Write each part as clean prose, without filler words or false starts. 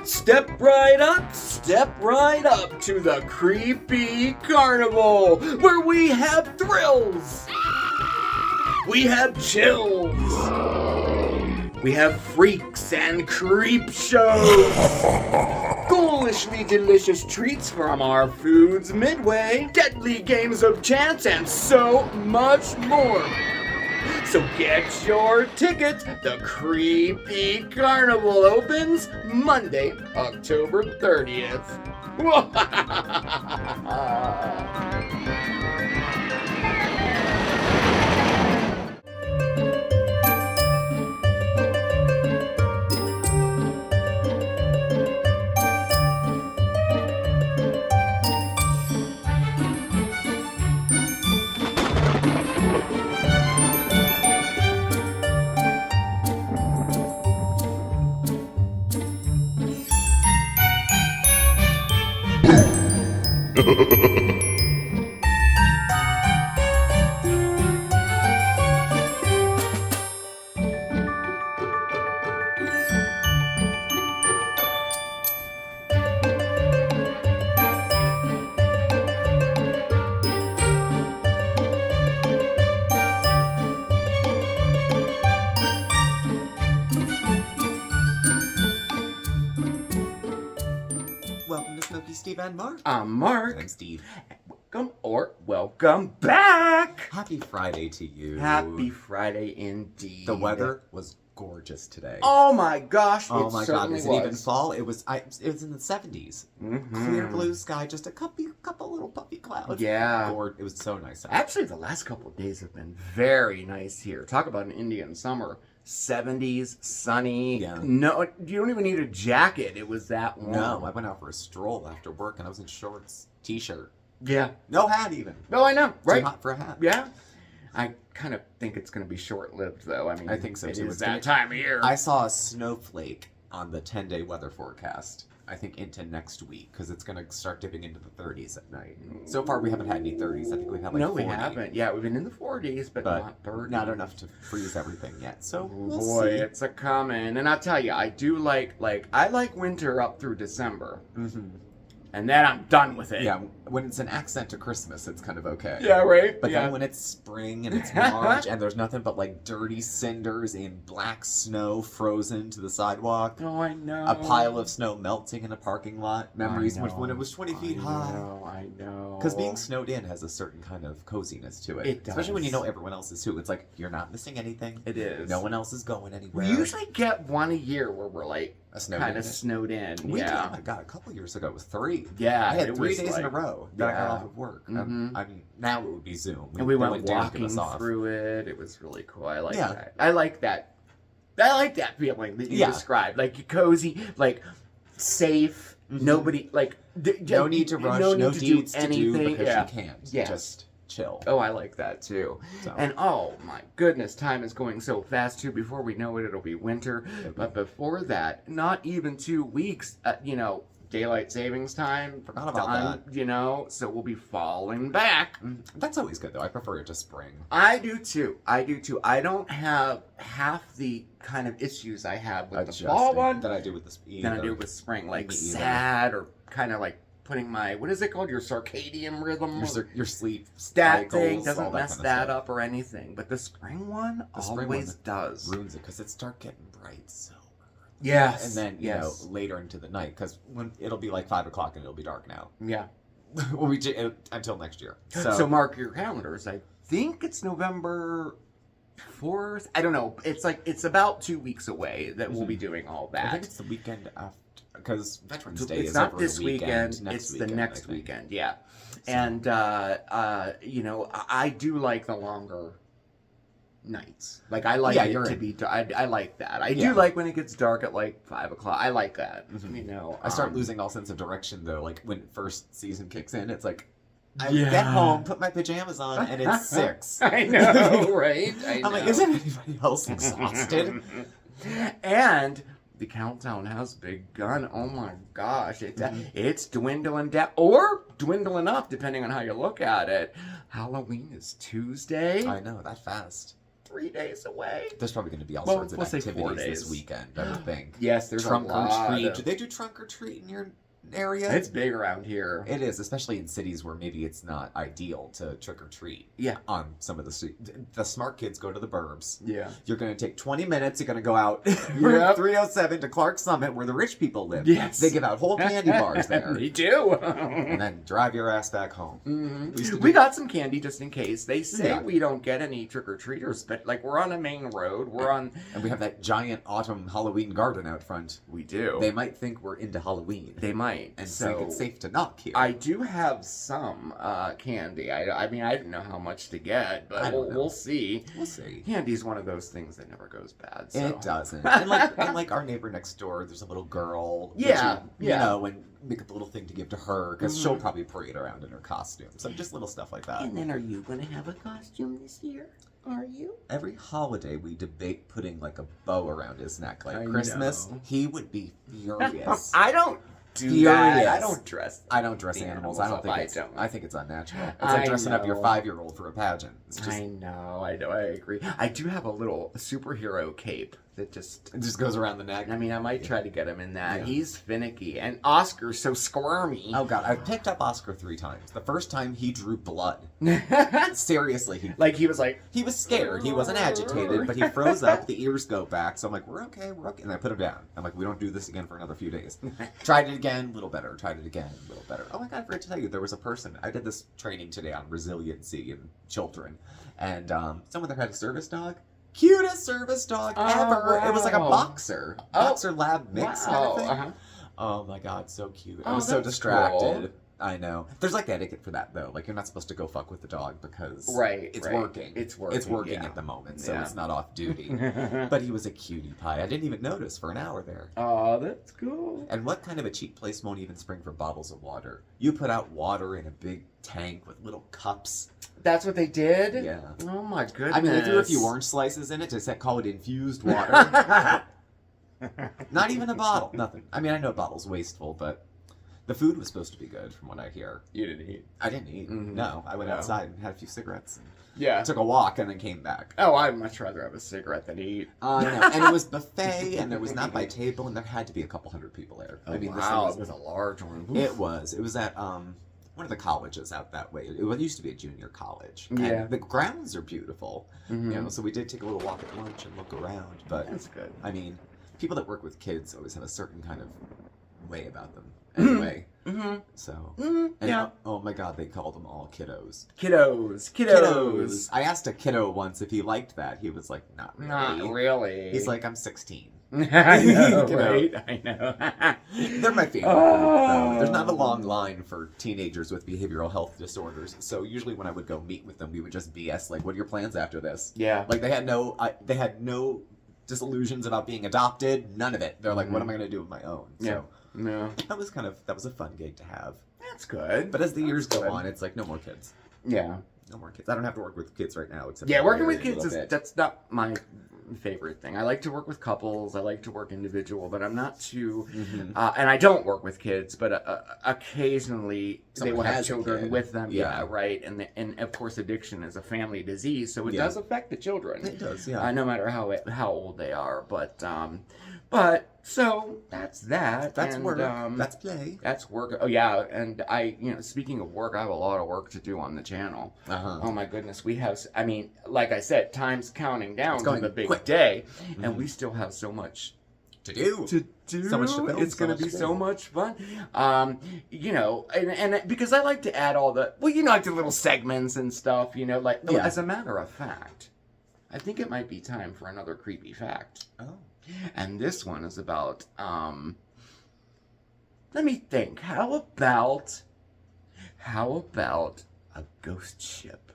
Step right up to the CrEePy Carnival, where we have thrills, we have chills, we have freaks and creep shows, ghoulishly delicious treats from our foods midway, deadly games of chance, and so much more. So get your tickets. The CrEePy Carnival opens Monday, October 30th. Welcome to Smokeysteveandmarc. I'm Mark. I'm Steve. Welcome back. Happy Friday to you. Happy Friday indeed. The weather was gorgeous today. Oh my gosh! Oh my God! Is it even was. fall? It was in the 70s. Mm-hmm. Clear blue sky, just a couple little puffy clouds. Yeah. It was so nice. Actually, the last couple of days have been very nice here. Talk about an Indian summer. 70s, sunny. Yeah. No, you don't even need a jacket. It was that warm. No, I went out for a stroll after work and I was in shorts, t-shirt. Yeah. No hat even. No, I know. Right. Too hot for a hat. Yeah. I kind of think it's going to be short-lived, though. I mean, I think so, too. It is that time of year. I saw a snowflake on the 10-day weather forecast. I think into next week, because it's going to start dipping into the 30s at night. So far, we haven't had any 30s. I think we've had like 40. No, we haven't. Yeah, we've been in the 40s, but not 30. Not enough to freeze everything yet. So we'll boy, see. it's a coming. And I'll tell you, I do I like winter up through December. Mm-hmm. And then I'm done with it. Yeah, when it's an accent to Christmas, it's kind of okay. Yeah, right? But yeah. then when it's spring and it's March and there's nothing but like dirty cinders in black snow frozen to the sidewalk. Oh, I know. A pile of snow melting in a parking lot. Memories when it was 20 feet high. I know. Because being snowed in has a certain kind of coziness to it. It does. Especially when you know everyone else is too. It's like, you're not missing anything. It is. No one else is going anywhere. We usually get one a year where we're like kind of snowed in. We did. Yeah. Oh my God, a couple years ago it was 3. Yeah. I had 3 days in a row that I got Yeah. off of work. Mm-hmm. I mean, now it would be Zoom. And we went wouldn't dare give walking us off. through it. It was really cool. I like Yeah. that. I like that. I like that feeling that you described. Like cozy, like safe. Mm-hmm. Nobody like no need to rush. No deeds to do because yeah. you can't. Yes. Just chill. Oh, I like that too. So. And oh my goodness, time is going so fast too. Before we know it, it'll be winter. But before that, not even 2 weeks. Daylight savings time. Forgot about that. So we'll be falling back. That's always good though. I prefer it to spring. I do too. I don't have half the kind of issues I have with the fall one that I do with the spring. than I do with spring. Like sad or kind of like putting my, what is it called? Your circadian rhythm? Your sleep That cycles, thing doesn't mess kind of that stuff. up or anything. But the spring one always does. Ruins it because it starts getting bright so early. Yes. And then, you know, later into the night because when it'll be like 5 o'clock and it'll be dark now. Yeah. Until next year. So mark your calendars. I think it's November 4th. I don't know. It's about 2 weeks away that we'll be doing all that. I think it's the weekend after. Because Veterans Day it's is not over this the weekend. It's the next weekend, yeah. And I do like the longer nights. Like I like it to be. I like that. I do like when it gets dark at like 5 o'clock. I like that. Mm-hmm. I start losing all sense of direction though. Like when first season kicks in, it's like I get home, put my pajamas on, and it's 6. I know, right? I'm like, isn't anybody else exhausted? And the countdown has begun. Oh my gosh. It's dwindling down, or dwindling up, depending on how you look at it. Halloween is Tuesday. I know, that fast. 3 days away. There's probably going to be all Well, sorts of we'll say 4 activities days. this weekend, I would think. Yes, there's Trunk a lot or treat. of- Do they do trunk or treat in your area? It's big around here. It is, especially in cities where maybe it's not ideal to trick or treat. Yeah. On some of the streets. The smart kids go to the burbs. Yeah. You're going to take 20 minutes. You're going to go out Yep. 307 to Clark Summit where the rich people live. Yes. They give out whole candy bars there. They do. And then drive your ass back home. Mm-hmm. We got some candy just in case. They say Yeah. we don't get any trick-or-treaters, but like we're on a main road. We're on... And we have that giant autumn Halloween garden out front. We do. They might think we're into Halloween. They might. And so think it's safe to knock here. I do have some candy. I mean, I didn't know how much to get, but we'll see. We'll see. Candy's one of those things that never goes bad. So. It doesn't. And like our neighbor next door, there's a little girl. Yeah, You know, and make up a little thing to give to her because she'll Mm-hmm. probably parade around in her costume. So just little stuff like that. And then are you going to have a costume this year? Are you? Every holiday we debate putting like a bow around his neck. Like I Christmas, know. he would be furious. I don't do Furious. that. I don't dress. I don't dress the animals. I don't think it's. don't. I think it's unnatural. It's I like dressing up your know. 5-year-old for a pageant. It's just, I know. I agree. I do have a little superhero cape that just... it just goes around the neck. I mean, I might try to get him in that. Yeah. He's finicky. And Oscar's so squirmy. Oh god, I've picked up Oscar 3 times. The first time he drew blood. Seriously, Like, he was like... he was scared. He wasn't agitated, but he froze up. The ears go back. So I'm like, we're okay, we're okay. And I put him down. I'm like, we don't do this again for another few days. Tried it again, a little better. Tried it again, a little better. Oh my god, I forgot to tell you, there was a person. I did this training today on resiliency in children, and someone that had a service dog. Cutest service dog ever. Wow. It was like a boxer lab mix kind Wow. of thing. Uh-huh. Oh my god, so cute. I Oh, was so that's distracted. cool. I know. There's like etiquette for that though. Like you're not supposed to go fuck with the dog because Right, it's right. working. It's working, It's working yeah. at the moment, so Yeah. it's not off duty. But he was a cutie pie. I didn't even notice for an hour there. Oh, that's cool. And what kind of a cheap place won't even spring for bottles of water? You put out water in a big tank with little cups. That's what they did? Yeah. Oh my goodness. I mean, they threw a few orange slices in it to call it infused water. Not even a bottle. Nothing. I mean, I know a bottle's wasteful, but the food was supposed to be good from what I hear. You didn't eat. I didn't eat. Mhm. No, I went No. outside and had a few cigarettes. And Yeah. took a walk and then came back. Oh, I'd much rather have a cigarette than eat. No. And it was buffet, and there was not by table, and there had to be a couple hundred people there. Oh, I mean, wow, this it was a large one. It was. It was at one of the colleges out that way. It used to be a junior college. And Yeah. the grounds are beautiful. Mhm. You know, so we did take a little walk at lunch and look around. But That's good. I mean, people that work with kids always have a certain kind of way about them. Anyway, Mm-hmm. so. Mm-hmm. And Yeah. oh my god, they called them all kiddos. Kiddos. I asked a kiddo once if he liked that. He was like, not really. Not really. He's like, I'm 16. I know, You know. right? I know. They're my favorite Oh. group, though. There's not a long line for teenagers with behavioral health disorders. So usually when I would go meet with them, we would just BS, like, what are your plans after this? Yeah. Like, they had no disillusions about being adopted. None of it. They're like, what am I going to do with my own? So Yeah. that was a fun gig to have. That's good. But as the years go Good. on, it's like, no more kids. Yeah. No more kids. I don't have to work with kids right now. Except Yeah, for working Larry with a kids little bit. that's not my favorite thing. I like to work with couples. I like to work individual, but I'm not too. Mhm. And I don't work with kids, but occasionally they Someone will have has a children kid. with them. Yeah, Yeah. right. And of course, addiction is a family disease, so it Yeah. does affect the children. It does, yeah. No matter how old they are. But so that's that. That's and, work. That's play. That's work. Oh yeah, and speaking of work, I have a lot of work to do on the channel. Uh-huh. Oh my goodness, we have. I mean, like I said, time's counting down It's to going the big quick. day, Mhm. and we still have so much To do. to do. So much to film, It's so going much to be to so do. much fun. And because I like to add all the like the little segments and stuff. Yeah. As a matter of fact, I think it might be time for another creepy fact. Oh. And this one is about, let me think. How about a ghost ship?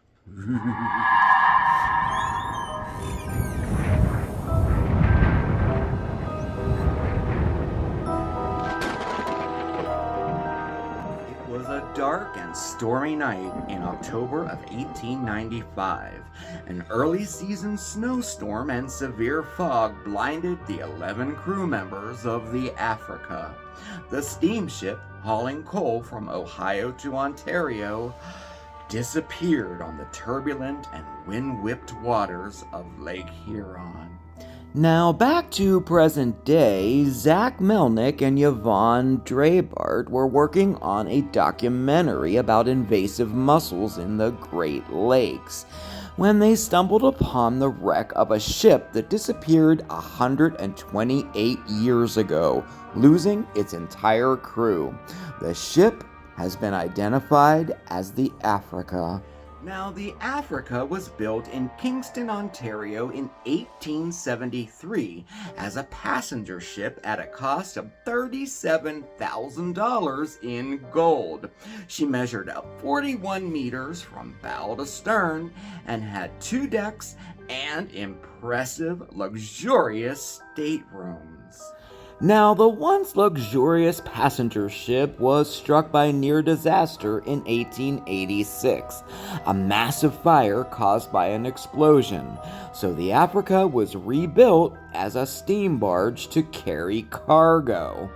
It was a dark and stormy night in October of 1895. An early season snowstorm and severe fog blinded the 11 crew members of the Africa. The steamship, hauling coal from Ohio to Ontario, disappeared on the turbulent and wind-whipped waters of Lake Huron. Now back to present day, Zach Melnick and Yvonne Drabart were working on a documentary about invasive mussels in the Great Lakes when they stumbled upon the wreck of a ship that disappeared 128 years ago, losing its entire crew. The ship has been identified as the Africa. Now, the Africa was built in Kingston, Ontario in 1873 as a passenger ship at a cost of $37,000 in gold. She measured up 41 meters from bow to stern and had 2 decks and impressive, luxurious staterooms. Now, the once luxurious passenger ship was struck by near disaster in 1886, a massive fire caused by an explosion, so the Africa was rebuilt as a steam barge to carry cargo.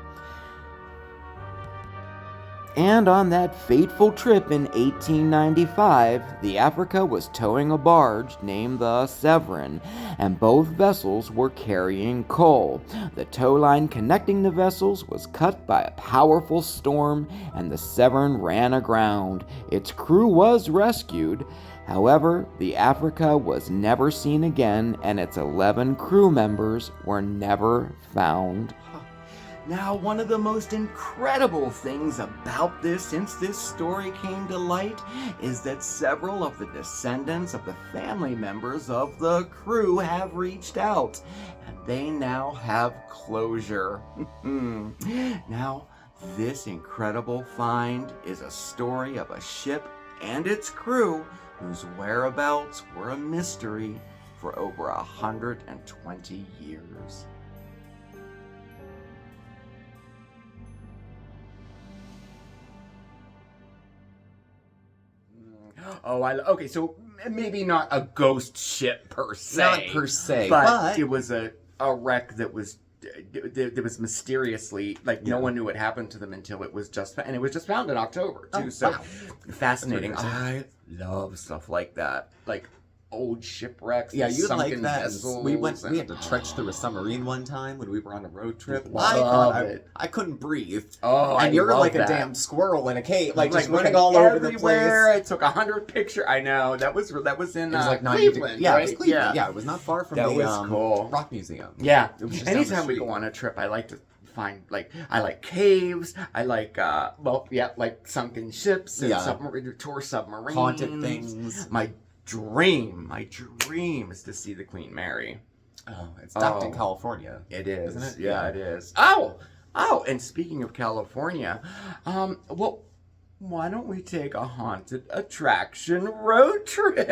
And on that fateful trip in 1895, the Africa was towing a barge named the Severin, and both vessels were carrying coal. The tow line connecting the vessels was cut by a powerful storm, and the Severin ran aground. Its crew was rescued. However, the Africa was never seen again, and its 11 crew members were never found. Now, one of the most incredible things about this, since this story came to light, is that several of the descendants of the family members of the crew have reached out, and they now have closure. Now, this incredible find is a story of a ship and its crew whose whereabouts were a mystery for over 120 years. Okay, so maybe not a ghost ship per se. Not per se, but it was a wreck that was mysteriously, like, no one knew what happened to them until it was just, and it was just found in October too. Fascinating. I love stuff like that, like old shipwrecks. Yeah, you like that. Vessels, we had to trench through a submarine one time when we were on a road trip. I couldn't breathe. Oh, and you're like a damn squirrel in a cave, like just running all over the place. I took 100 pictures. I know that was in it was like Cleveland. Yeah, right? it was Cleveland. Yeah, it was not far from the cool. Rock Museum. Yeah, it was just anytime we go on a trip, I like to find, like, I like caves. I like like sunken ships and tour submarines, haunted things. My dream is to see the Queen Mary. Oh, it's docked in California. It is, isn't it? Yeah, it is. Oh, and speaking of California, well, why don't we take a haunted attraction road trip?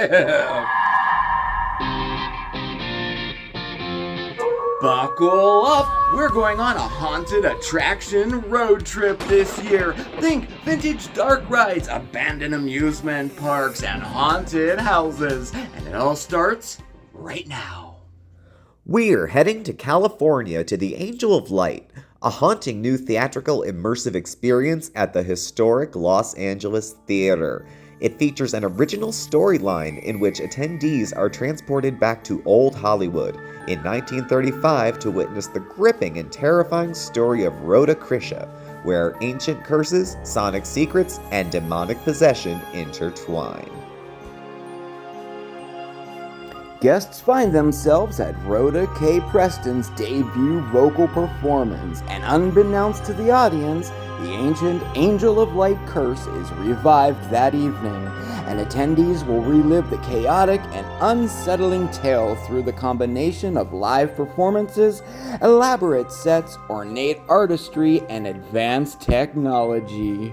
Buckle up! We're going on a haunted attraction road trip this year. Think vintage dark rides, abandoned amusement parks, and haunted houses. And it all starts right now. We're heading to California to the Angel of Light, a haunting new theatrical immersive experience at the historic Los Angeles Theater. It features an original storyline in which attendees are transported back to Old Hollywood in 1935 to witness the gripping and terrifying story of Roadtrip, where ancient curses, sonic secrets, and demonic possession intertwine. Guests find themselves at Rhoda K. Preston's debut vocal performance, and unbeknownst to the audience, the ancient Angel of Light curse is revived that evening, and attendees will relive the chaotic and unsettling tale through the combination of live performances, elaborate sets, ornate artistry, and advanced technology.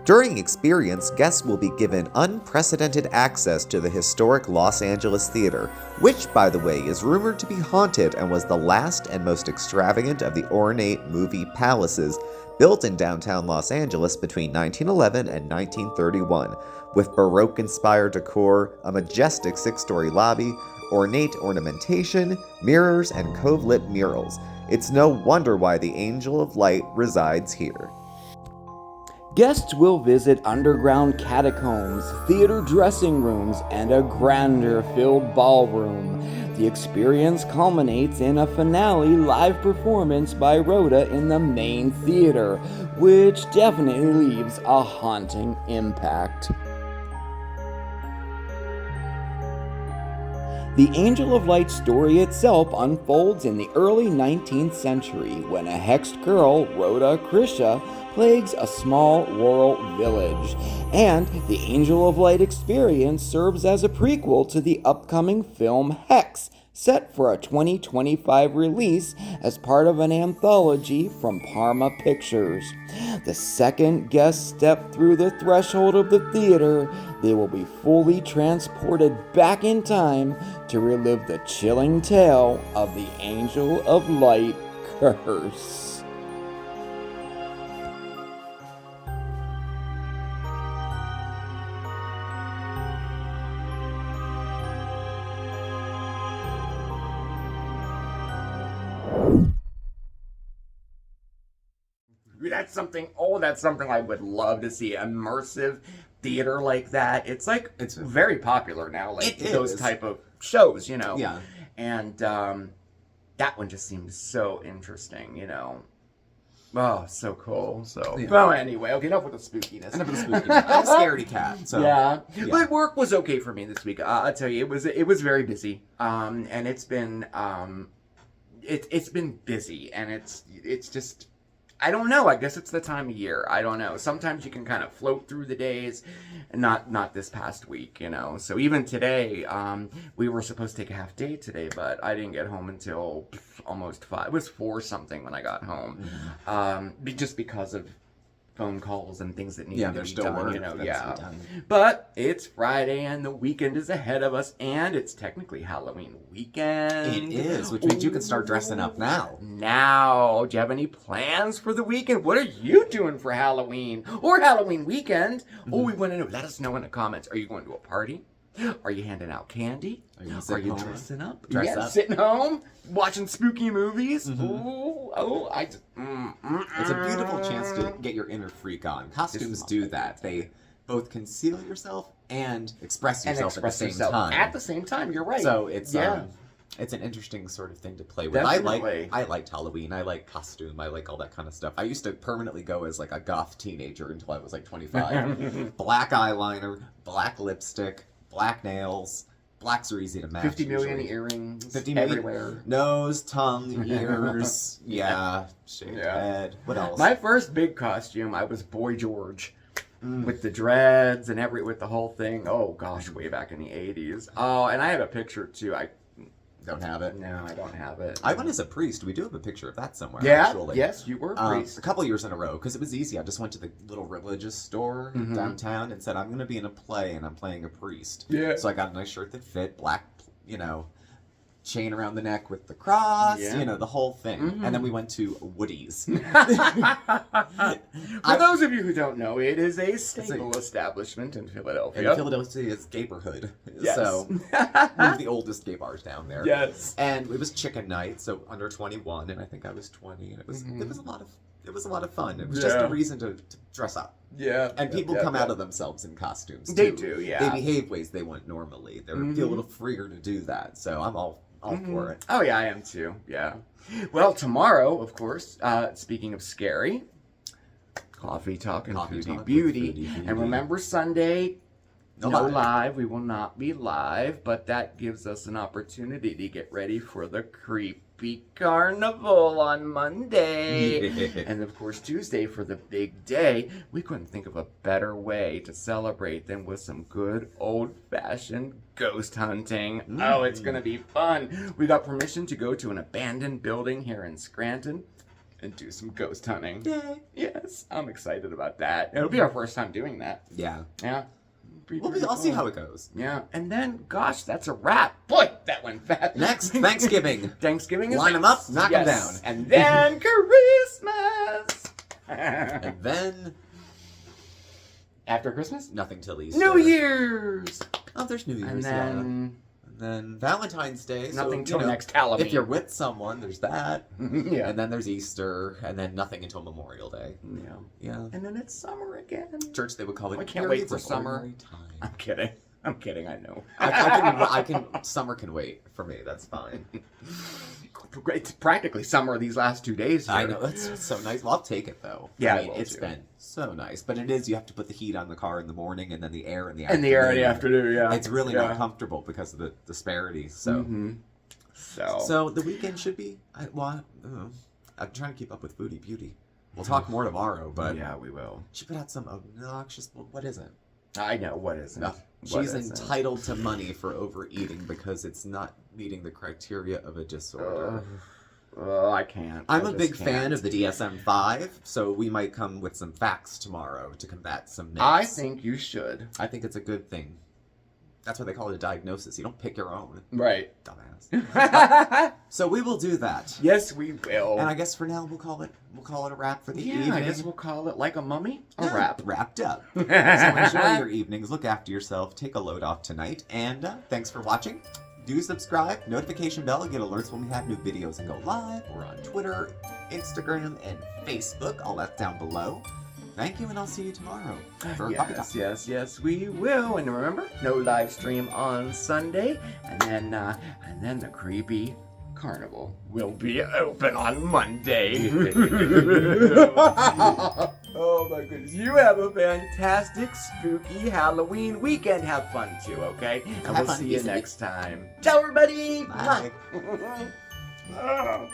During experience, guests will be given unprecedented access to the historic Los Angeles Theater, which, by the way, is rumored to be haunted and was the last and most extravagant of the ornate movie palaces built in downtown Los Angeles between 1911 and 1931, with Baroque-inspired decor, a majestic 6-story lobby, ornate ornamentation, mirrors, and cove-lit murals. It's no wonder why the Angel of Light resides here. Guests will visit underground catacombs, theater dressing rooms, and a grandeur-filled ballroom. The experience culminates in a finale live performance by Rhoda in the main theater, which definitely leaves a haunting impact. The Angel of Light story itself unfolds in the early 19th century when a hexed girl, Rhoda Krisha, plagues a small rural village, and the Angel of Light experience serves as a prequel to the upcoming film Hex, set for a 2025 release as part of an anthology from Parma Pictures. The second guests step through the threshold of the theater, they will be fully transported back in time to relive the chilling tale of the Angel of Light curse. That's something I would love to see. Immersive theater like that. It's very popular now, like those type of shows, you know. Yeah. And that one just seems so interesting, you know. Oh, so cool. So, well, anyway, okay, enough with the spookiness. Enough with the spookiness. I'm a scaredy cat. So yeah. But work was okay for me this week. I'll tell you, it was very busy. And it's been it's been busy, and it's just, I don't know. I guess it's the time of year. I don't know. Sometimes you can kind of float through the days, not this past week, you know. So even today, we were supposed to take a half day today, but I didn't get home until almost 5. It was 4 something when I got home, just because of phone calls and things that need to be done, you know. Yeah. But it's Friday and the weekend is ahead of us, and it's technically Halloween weekend. It is, which means you can start dressing up now. Now, do you have any plans for the weekend? What are you doing for Halloween or Halloween weekend? Oh, we want to know. Let us know in the comments. Are you going to a party? Are you handing out candy? Are you dressing up? Dress up. Sitting home, watching spooky movies. Ooh, I just... It's a beautiful chance to get your inner freak on. Costumes do that. They both conceal yourself and express yourself at the same time. At the same time, you're right. So it's an interesting sort of thing to play with. Definitely. I liked Halloween. I like costume. I like all that kind of stuff. I used to permanently go as like a goth teenager until I was like 25. Black eyeliner, black lipstick, black nails. Blacks are easy to match. 50 million usually. earrings 50 million everywhere. Nose, tongue, ears. Shaved head. What else? My first big costume, I was Boy George. With the dreads and with the whole thing. Oh gosh, way back in the 80s. Oh, and I have a picture too. I don't have it. No, I don't have it. I went as a priest. We do have a picture of that somewhere. Yeah. Actually. Yes, you were a priest. A couple years in a row because it was easy. I just went to the little religious store downtown and said, "I'm going to be in a play and I'm playing a priest." Yeah. So I got a nice shirt that fit, black, chain around the neck with the cross, the whole thing. And then we went to Woody's. For those of you who don't know, it is a staple establishment in Philadelphia. In Philadelphia, it's Gaperhood. Yes. So, one of the oldest gay bars down there. Yes. And it was chicken night, so under 21, and I think I was 20, and it was a lot of fun. It was just a reason to dress up. Yeah. And people come out of themselves in costumes, too. They do, yeah. They behave ways they wouldn't normally. They feel a little freer to do that, so I'm all for it. Oh, yeah, I am too. Yeah. Well, tomorrow, of course, speaking of scary, Coffee Talk and Foodie Beauty. And remember Sunday, no live. We will not be live, but that gives us an opportunity to get ready for the CrEePy Carnival on Monday. And of course, Tuesday for the big day. We couldn't think of a better way to celebrate than with some good old-fashioned ghost hunting. Oh, it's going to be fun. We got permission to go to an abandoned building here in Scranton and do some ghost hunting. Yay. Yes, I'm excited about that. It'll be our first time doing that. Yeah. Yeah. I'll see how it goes. Yeah, and then, gosh, that's a wrap. Boy, that went fast. Next, Thanksgiving. Thanksgiving is line them up, knock them down. And then Christmas. And then... After Christmas? Nothing till Easter. New Year's. Oh, there's New Year's, And then And then Valentine's Day. Nothing so, till next Halloween. If you're with someone, there's that. Yeah. And then there's Easter, and then nothing until Memorial Day. Yeah. Yeah. And then it's summer again. Church, they would call it. I can't wait for periods of summer. ordinary time. I'm kidding. I'm kidding, I know. I can. Summer can wait for me. That's fine. It's practically summer these last 2 days here. I know, that's so nice. Well, I'll take it though. Yeah, I I mean, will, it's too. been so nice, but it is. You have to put the heat on the car in the morning, and then the air in the And afternoon. the air in the afternoon, yeah. It's really Yeah. not comfortable because of the disparities. So, So the weekend should be. I'm trying to keep up with Foodie Beauty. We'll talk more tomorrow, but yeah, we will. she put out some obnoxious. What is it? I know what is it? No, What she's is it? entitled to money for overeating because it's not meeting the criteria of a disorder. I can't. I'm I a just big fan can't. of the DSM-5, so we might come with some facts tomorrow to combat some myths. I think you should. I think it's a good thing. That's why they call it a diagnosis. You don't pick your own, Right. dumbass. So we will do that. Yes, we will. And I guess for now we'll call it a wrap for the yeah, evening. I guess we'll call it like a mummy. A Yeah, wrap. Wrapped up. So enjoy your evenings. Look after yourself. Take a load off tonight. And thanks for watching. Do subscribe, notification bell, get alerts when we have new videos and go live. We're on Twitter, Instagram, and Facebook. All that's down below. Thank you, and I'll see you tomorrow for Puppy Talk. Yes, we will. And remember, no live stream on Sunday, and then the creepy carnival will be open on Monday. Oh my goodness! You have a fantastic, spooky Halloween weekend. Have fun too, okay? And Have we'll fun, see you Izzy. next time. Ciao, everybody. Bye. Mwah.